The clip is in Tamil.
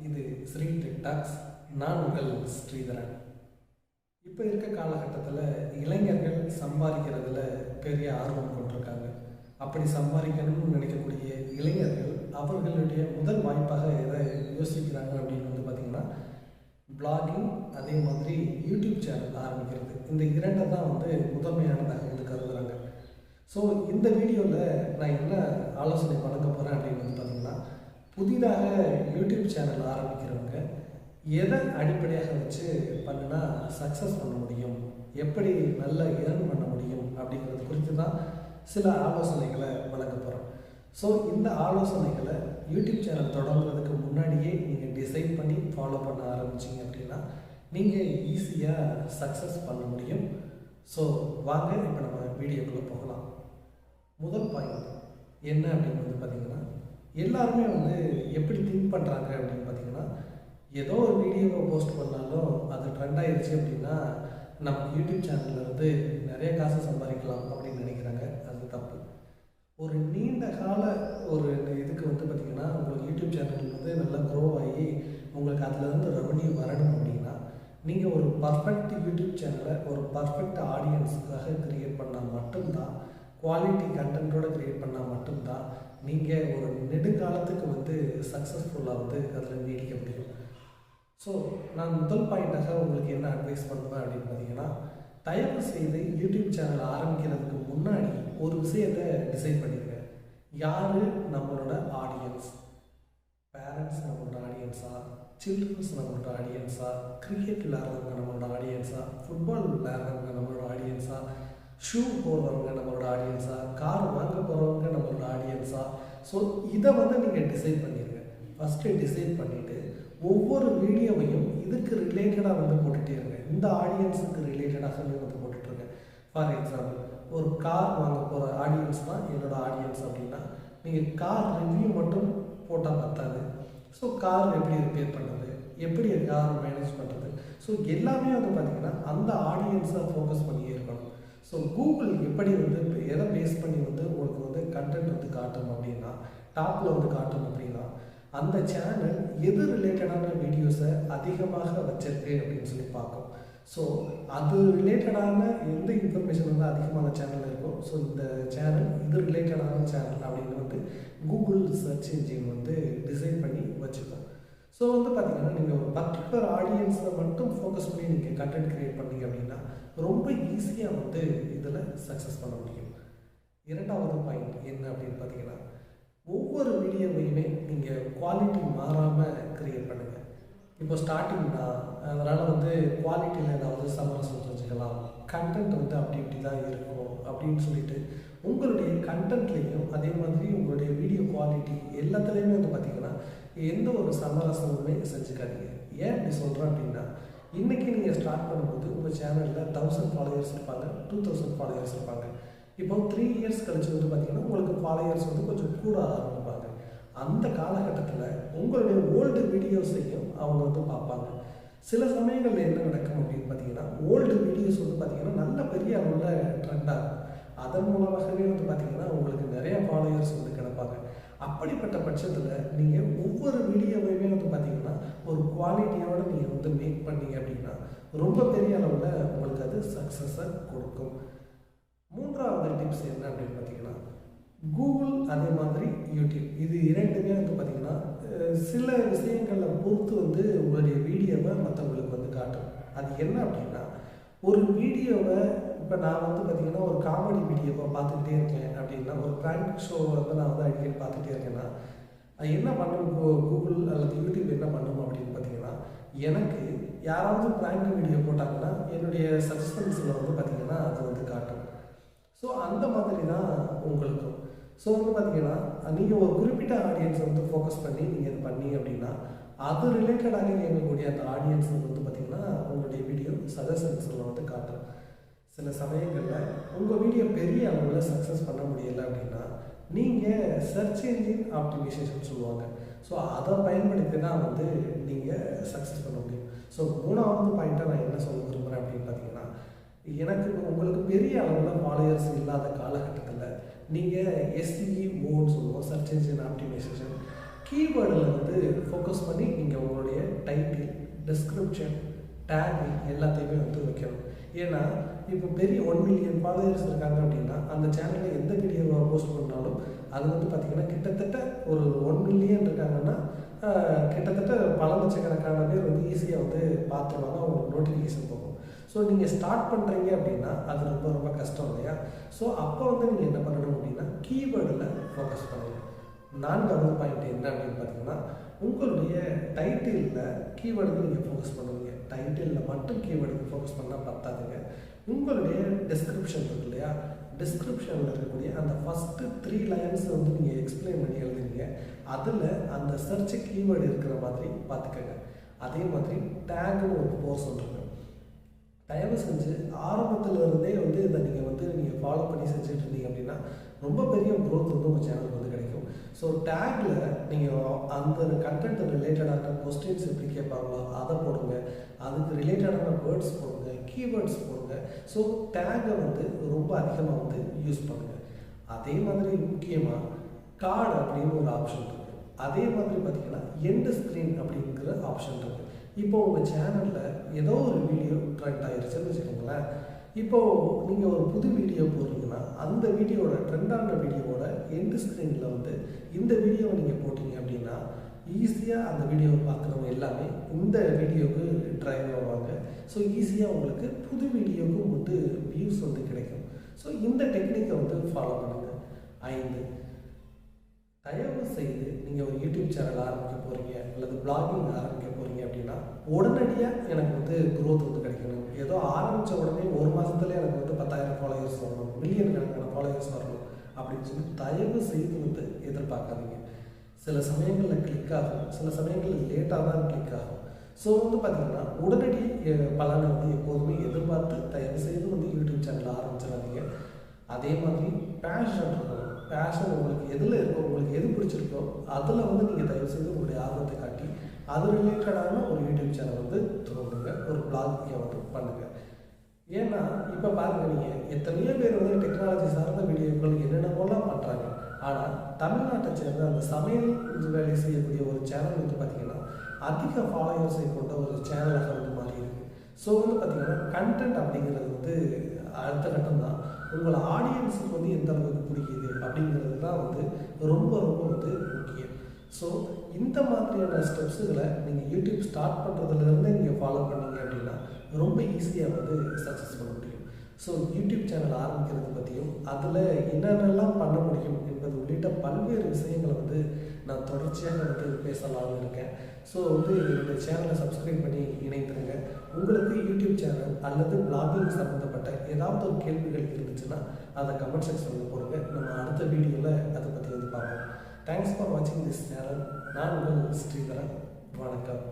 இது ஸ்ரீ டெக்டாக்ஸ். நான் உங்கள் ஸ்ரீதரன். இப்போ இருக்க காலகட்டத்தில் இளைஞர்கள் சம்பாதிக்கிறதுல பெரிய ஆர்வம் கொண்டிருக்காங்க. அப்படி சம்பாதிக்கணும்னு நினைக்கக்கூடிய இளைஞர்கள் அவர்களுடைய முதல் வாய்ப்பாக எதை யோசிக்கிறாங்க அப்படின்னு பார்த்திங்கன்னா பிளாகிங், அதே மாதிரி யூடியூப் சேனல் ஆரம்பிக்கிறது. இந்த இரண்டை தான் முதன்மையானதாக கருதுகிறாங்க. ஸோ இந்த வீடியோவில் நான் என்ன ஆலோசனை வழங்க போகிறேன் அப்படின்னு பார்த்திங்கன்னா, புதிதாக யூடியூப் சேனல் ஆரம்பிக்கிறவங்க எதை அடிப்படையாக வச்சு பண்ணினா சக்ஸஸ் பண்ண முடியும், எப்படி நல்லா ஏர்ன் பண்ண முடியும் அப்படிங்கிறது குறித்து தான் சில ஆலோசனைகளை வழங்க போகிறோம். ஸோ இந்த ஆலோசனைகளை யூடியூப் சேனல் தொடங்குறதுக்கு முன்னாடியே நீங்கள் டிசைட் பண்ணி ஃபாலோ பண்ண ஆரம்பிச்சிங்க அப்படின்னா நீங்கள் ஈஸியாக சக்ஸஸ் பண்ண முடியும். ஸோ வாங்க இப்போ நம்ம வீடியோக்குள்ளே போகலாம். முதல் பாயிண்ட் என்ன அப்படின்னு பார்த்திங்கன்னா, எல்லாருமே எப்படி திங்க் பண்ணுறாங்க அப்படின்னு பார்த்திங்கன்னா, ஏதோ ஒரு வீடியோவை போஸ்ட் பண்ணாலும் அது ட்ரெண்ட் ஆகிடுச்சு அப்படின்னா நம்ம யூடியூப் சேனலில் நிறைய காசு சம்பாதிக்கலாம் அப்படின்னு நினைக்கிறாங்க. அது தப்பு. ஒரு நீண்ட கால ஒரு இதுக்கு பார்த்திங்கன்னா உங்களுக்கு யூடியூப் சேனல் நல்லா க்ரோ ஆகி உங்களுக்கு அதில் ரெவன்யூ வரணும் அப்படின்னா நீங்கள் ஒரு பர்ஃபெக்ட் யூடியூப் சேனலை ஒரு பர்ஃபெக்ட் ஆடியன்ஸுக்காக க்ரியேட் பண்ணால் மட்டும்தான், குவாலிட்டி கண்டென்ட்டோடு க்ரியேட் பண்ணால் மட்டும்தான் நீங்கள் ஒரு நெடுங்காலத்துக்கு சக்ஸஸ்ஃபுல்லாக அதில் நீடிக்க முடியும். ஸோ நான் முதல் பாயிண்ட்டாக உங்களுக்கு என்ன அட்வைஸ் பண்ணுவேன் அப்படின்னு பார்த்தீங்கன்னா, தயவு செய்து யூடியூப் சேனல் ஆரம்பிக்கிறதுக்கு முன்னாடி ஒரு விஷயத்தை டிசைட் பண்ணிடுங்க. யார் நம்மளோட ஆடியன்ஸ்? பேரண்ட்ஸ் நம்மளோட ஆடியன்ஸா? சில்ட்ரன்ஸ் நம்மளோட ஆடியன்ஸா? கிரிக்கெட் விளையாடுறவங்க நம்மளோட ஆடியன்ஸா? ஃபுட்பால் விளையாடுறவங்க நம்மளோட ஆடியன்ஸா? ஷூ போடுறவங்க நம்மளோட ஆடியன்ஸா? கார் வாங்க போகிறவங்க நம்மளோட ஆடியன்ஸா? ஸோ இதை நீங்கள் டிசைட் பண்ணிடுங்க. ஃபஸ்ட்டு டிசைட் பண்ணிவிட்டு ஒவ்வொரு வீடியோவையும் இதுக்கு ரிலேட்டடாக போட்டுகிட்டே இருங்க. இந்த ஆடியன்ஸுக்கு ரிலேட்டடாக போட்டுட்ருங்க. ஃபார் எக்ஸாம்பிள், ஒரு கார் வாங்க போகிற ஆடியன்ஸ் தான் என்னோடய ஆடியன்ஸ் அப்படின்னா நீங்கள் கார் ரிவ்யூ மட்டும் போட்டால் பத்தாது. ஸோ கார் எப்படி ரிப்பேர் பண்ணுறது, எப்படி கார் மேனேஜ் பண்ணுறது, ஸோ எல்லாமே பார்த்திங்கன்னா அந்த ஆடியன்ஸை ஃபோக்கஸ் பண்ணியே இருக்கணும். ஸோ கூகுள் எப்படி எதை பேஸ் பண்ணி உங்களுக்கு கண்டென்ட் காட்டும் அப்படின்னா, டாப்பில் காட்டும் அப்படின்னா அந்த சேனல் எது ரிலேட்டடான வீடியோஸை அதிகமாக வச்சிருக்கு அப்படின்னு சொல்லி பார்க்கும். ஸோ அது ரிலேட்டடான எந்த இன்ஃபர்மேஷன் அதிகமான சேனல் இருக்கும், ஸோ இந்த சேனல் இது ரிலேட்டடான சேனல் அப்படின்னு கூகுள் சர்ச் இன்ஜின் டிசைன் பண்ணி வச்சுக்கோம். ஸோ பார்த்திங்கன்னா நீங்கள் ஒரு பர்டிகுலர் ஆடியன்ஸை மட்டும் ஃபோக்கஸ் பண்ணி நீங்கள் கண்டென்ட் க்ரியேட் பண்ணீங்க அப்படின்னா ரொம்ப ஈஸியாக இதில் சக்ஸஸ் பண்ண முடியும். இரண்டாவது பாயிண்ட் என்ன அப்படின்னு பார்த்தீங்கன்னா, ஒவ்வொரு வீடியோவையுமே நீங்கள் குவாலிட்டி மாறாமல் க்ரியேட் பண்ணுங்கள். இப்போ ஸ்டார்டிங் தான், அதனால் குவாலிட்டியில் ஏதாவது சமரசம் செஞ்சுக்கலாம், கண்டென்ட் அப்படி இப்படி தான் இருக்கும் அப்படின்னு சொல்லிட்டு உங்களுடைய கண்டென்ட்லேயும் அதே மாதிரி உங்களுடைய வீடியோ குவாலிட்டி எல்லாத்துலேயுமே பார்த்திங்கன்னா எந்த ஒரு சமரசமுமே செஞ்சுக்காதீங்க. ஏன் இப்படி சொல்கிறேன் அப்படின்னா, இன்றைக்கி நீங்கள் ஸ்டார்ட் பண்ணும்போது உங்கள் சேனலில் 1000 ஃபாலோயர்ஸ் இருப்பாங்க, 2000 ஃபாலோயர்ஸ் இருப்பாங்க. இப்போ 3 இயர்ஸ் கழிச்சு பார்த்திங்கன்னா உங்களுக்கு ஃபாலோயர்ஸ் கொஞ்சம் கூட ஆரம்பிப்பாங்க. அந்த காலகட்டத்தில் உங்களுடைய ஓல்டு வீடியோஸையும் அவங்க பார்ப்பாங்க. சில சமயங்களில் என்ன நடக்கும் அப்படின்னு பார்த்தீங்கன்னா, ஓல்டு வீடியோஸ் பார்த்திங்கன்னா நல்ல பெரிய அளவில் ட்ரெண்ட் ஆகும். அதன் மூலமாகவே பார்த்திங்கன்னா உங்களுக்கு நிறையா ஃபாலோயர்ஸ் கிடப்பாங்க. அப்படிப்பட்ட பட்சத்தில் நீங்கள் ஒவ்வொரு வீடியோவையுமே பார்த்திங்கன்னா ஒரு குவாலிட்டியோடு நீங்கள் மேக் பண்ணீங்க அப்படின்னா ரொம்ப பெரிய அளவில் உங்களுக்கு அது சக்ஸஸை கொடுக்கும். மூன்றாவது டிப்ஸ் என்ன அப்படின்னு பார்த்தீங்கன்னா, கூகுள் அதே மாதிரி யூடியூப் இது இரண்டுமே பார்த்திங்கன்னா சில விஷயங்களை பொறுத்து உங்களுடைய வீடியோவை மற்றவங்களுக்கு காட்டும். அது என்ன அப்படின்னா, ஒரு வீடியோவை இப்போ நான் பார்த்திங்கன்னா ஒரு காமெடி வீடியோவை பார்த்துக்கிட்டே இருக்கேன் அப்படின்னா, ஒரு ப்ராங்க் ஷோவை நான் அடிக்கடி பார்த்துட்டே இருக்கேன்னா என்ன பண்ணும் கூகுள் அல்லது யூடியூப் என்ன பண்ணும் அப்படின்னு பார்த்தீங்கன்னா, எனக்கு யாராவது ப்ராங்க் வீடியோ போட்டாங்கன்னா என்னுடைய சஜஷன்ஸில் பார்த்திங்கன்னா அது காட்டும். ஸோ அந்த மாதிரி தான் உங்களுக்கும். ஸோ பார்த்திங்கன்னா நீங்கள் ஒரு குறிப்பிட்ட ஆடியன்ஸை ஃபோக்கஸ் பண்ணி நீங்கள் இது பண்ணீங்க அப்படின்னா அது ரிலேட்டடாக இயங்கக்கூடிய அந்த ஆடியன்ஸ் பார்த்திங்கன்னா உங்களுடைய வீடியோ சஜஷன்ஸில் காட்டும். சில சமயங்களில் உங்கள் வீடியோ பெரிய அளவில் சக்ஸஸ் பண்ண முடியலை அப்படின்னா நீங்கள் சர்ச் என்ஜின் ஆப்டிமைசேஷன் சொல்லுவாங்க. ஸோ அதை பயன்படுத்தி தான் நீங்கள் சக்ஸஸ் பண்ண முடியும். ஸோ மூணாவது பாயிண்ட்டாக நான் என்ன சொல்ல விரும்புகிறேன் அப்படின்னு பார்த்தீங்கன்னா, எனக்கு உங்களுக்கு பெரிய அளவில் ஃபாலோயர்ஸ் இல்லாத காலகட்டத்தில் நீங்கள் எஸ்இஓன்னு சொல்லுவோம், சர்ச் என்ஜின் ஆப்டிமைசேஷன், கீவேர்டில் வந்து ஃபோக்கஸ் பண்ணி நீங்கள் உங்களுடைய டைட்டில், டிஸ்கிரிப்ஷன், டேக் எல்லாத்தையுமே வந்து வைக்கணும். ஏன்னா இப்போ பெரிய 1 மில்லியன் ஃபாலோவர்ஸ் இருக்காங்க அப்படின்னா அந்த சேனலில் எந்த வீடியோவை போஸ்ட் பண்ணாலும் அது வந்து பார்த்திங்கன்னா கிட்டத்தட்ட ஒரு 1 மில்லியன் இருக்காங்கன்னா கிட்டத்தட்ட பல லட்சக்கணக்கான பேர் வந்து ஈஸியாக வந்து பார்த்துருவாங்க, அவங்களுக்கு நோட்டிஃபிகேஷன் போகும். ஸோ நீங்கள் ஸ்டார்ட் பண்ணுறீங்க அப்படின்னா அது ரொம்ப ரொம்ப கஷ்டம் இல்லையா? ஸோ அப்போ வந்து நீங்கள் என்ன பண்ணணும் அப்படின்னா கீவேர்டில் ஃபோக்கஸ் பண்ணுங்கள். 4வது பாயிண்ட் என்ன அப்படின்னு பார்த்தீங்கன்னா உங்களுடைய டைட்டிலில் கீவேர்டுக்கு நீங்கள் ஃபோக்கஸ் பண்ணுவீங்க. டைட்டிலில் மட்டும் கீவேர்டுக்கு ஃபோக்கஸ் பண்ணால் பத்தாதுங்க. உங்களுடைய டிஸ்கிரிப்ஷன் இருக்கு இல்லையா, டிஸ்கிரிப்ஷனில் இருக்கக்கூடிய அந்த ஃபஸ்ட்டு 3 லைன்ஸ் வந்து நீங்கள் எக்ஸ்பிளைன் பண்ணி எழுதுவீங்க. அதில் அந்த சர்ச் கீவேர்டு இருக்கிற மாதிரி பார்த்துக்கங்க. அதே மாதிரி டேக்னு ஒரு போர்ஷன் இருக்கு. தயவு செஞ்சு ஆரம்பத்தில் இருந்தே வந்து இதை நீங்கள் ஃபாலோ பண்ணி செஞ்சுட்டு இருந்தீங்க அப்படின்னா ரொம்ப பெரிய க்ரோத் வந்து உங்கள் சேனலுக்கு வந்து கிடைக்கும். ஸோ டேக்கில் நீங்கள் அந்த கண்டென்ட் ரிலேட்டடான கொஸ்டின்ஸ் எப்படி கேட்பாங்களோ அதை போடுங்க, அதுக்கு ரிலேட்டடான வேர்ட்ஸ் போடுங்க, கீவேர்ட்ஸ் போடுங்க. ஸோ டேக்கை வந்து ரொம்ப அதிகமாக வந்து யூஸ் பண்ணுங்கள். அதே மாதிரி முக்கியமாக கார்டு அப்படின்னு ஒரு ஆப்ஷன் இருக்குது. அதே மாதிரி பார்த்தீங்கன்னா எண்டு ஸ்க்ரீன் அப்படிங்கிற ஆப்ஷன் இருக்குது. இப்போ உங்கள் சேனலில் ஏதோ ஒரு வீடியோ ட்ரெண்ட் ஆகிருச்சுன்னு வச்சுக்கோங்களேன். இப்போது நீங்கள் ஒரு புது வீடியோ போடுறீங்கன்னா அந்த வீடியோட ட்ரெண்டான வீடியோவோட எண்டு ஸ்க்ரீனில் வந்து இந்த வீடியோவை நீங்கள் போட்டிங்க அப்படின்னா ஈஸியாக அந்த வீடியோவை பார்க்குறவங்க எல்லாமே இந்த வீடியோவுக்கு ட்ரைவ் ஆவாங்க. ஸோ ஈஸியாக உங்களுக்கு புது வீடியோவுக்கும் வந்து வியூஸ் வந்து கிடைக்கும். ஸோ இந்த டெக்னிக்கை வந்து ஃபாலோ பண்ணுங்கள். 5, தயவு செய்து நீங்கள் ஒரு யூடியூப் சேனல் ஆரம்பிக்க போகிறீங்க அல்லது பிளாகிங் ஆரம்பிக்க போகிறீங்க அப்படின்னா உடனடியாக எனக்கு வந்து க்ரோத் வந்து கிடைக்கணும். ஏதோ ஆரம்பித்த உடனே ஒரு மாதத்துல எனக்கு வந்து 10,000 ஃபாலோவர்ஸ் வரணும், மில்லியன் கணக்கான ஃபாலோவர்ஸ் வரணும் அப்படின்னு சொல்லி தயவு செய்து வந்து எதிர்பார்க்காதீங்க. சில சமயங்களில் கிளிக் ஆகும், சில சமயங்களில் லேட்டாக தான் கிளிக் ஆகும். ஸோ வந்து பார்த்திங்கன்னா உடனடி பலனை வந்து எப்போதுமே எதிர்பார்த்து தயவு செய்து வந்து யூடியூப் சேனல் ஆரம்பிச்சிடாதீங்க. அதே மாதிரி பேஷன் இருக்கணும். பேஷன் உங்களுக்கு எதில் இருக்கோ, உங்களுக்கு எது பிடிச்சிருக்கோ அதில் வந்து நீங்கள் தயவு செய்து உங்களுடைய ஆர்வத்தை காட்டி அது ரிலேட்டடான ஒரு யூடியூப் சேனல் வந்து தோணுங்க, ஒரு பிளாகிங்கை வந்து பண்ணுங்கள். ஏன்னா இப்போ பாருங்கள், நீங்கள் எத்தனையோ பேர் வந்து டெக்னாலஜி சார்ந்த வீடியோக்கள் என்னென்னமோலாம் பண்ணுறாங்க. ஆனால் தமிழ்நாட்டை சேர்ந்த அந்த சமையல் வேலை செய்யக்கூடிய ஒரு சேனல் வந்து பார்த்திங்கன்னா அதிக ஃபாலோவர்ஸை கொண்ட ஒரு சேனலாக வந்து மாறி இருக்குது. ஸோ வந்து பார்த்திங்கன்னா கண்டென்ட் அப்படிங்கிறது வந்து அடுத்த கட்டம் தான். உங்களை ஆடியன்ஸுக்கு வந்து எந்த அளவுக்கு பிடிக்குது அப்படிங்கிறது தான் வந்து ரொம்ப ரொம்ப வந்து முக்கியம். ஸோ இந்த மாதிரியான ஸ்டெப்ஸுகளை நீங்கள் யூடியூப் ஸ்டார்ட் பண்ணுறதுலேருந்தே நீங்கள் ஃபாலோ பண்ணீங்க அப்படின்னா ரொம்ப ஈஸியாக வந்து சக்ஸஸ் பண்ண முடியும். ஸோ யூடியூப் சேனல் ஆரம்பிக்கிறது பற்றியும் அதில் என்னென்னலாம் பண்ண முடியும் என்பது உள்ளிட்ட பல்வேறு விஷயங்களை வந்து நான் தொடர்ச்சியாக வந்து பேசலாம்னு இருக்கேன். ஸோ வந்து என்னுடைய சேனலை சப்ஸ்கிரைப் பண்ணி இணைந்துருங்க. உங்களுக்கு யூடியூப் சேனல் அல்லது பிளாகிங் சம்மந்தப்பட்ட ஏதாவது ஒரு கேள்விகள் இருந்துச்சுன்னா அதை கமெண்ட் செக்ஷனில் போடுங்க. நம்ம அடுத்த வீடியோவில் அதை பற்றி வந்து பார்ப்போம். தேங்க்ஸ் ஃபார் வாட்சிங் திஸ் சேனல். நான் உங்கள் ஸ்ரீதரன். வணக்கம்.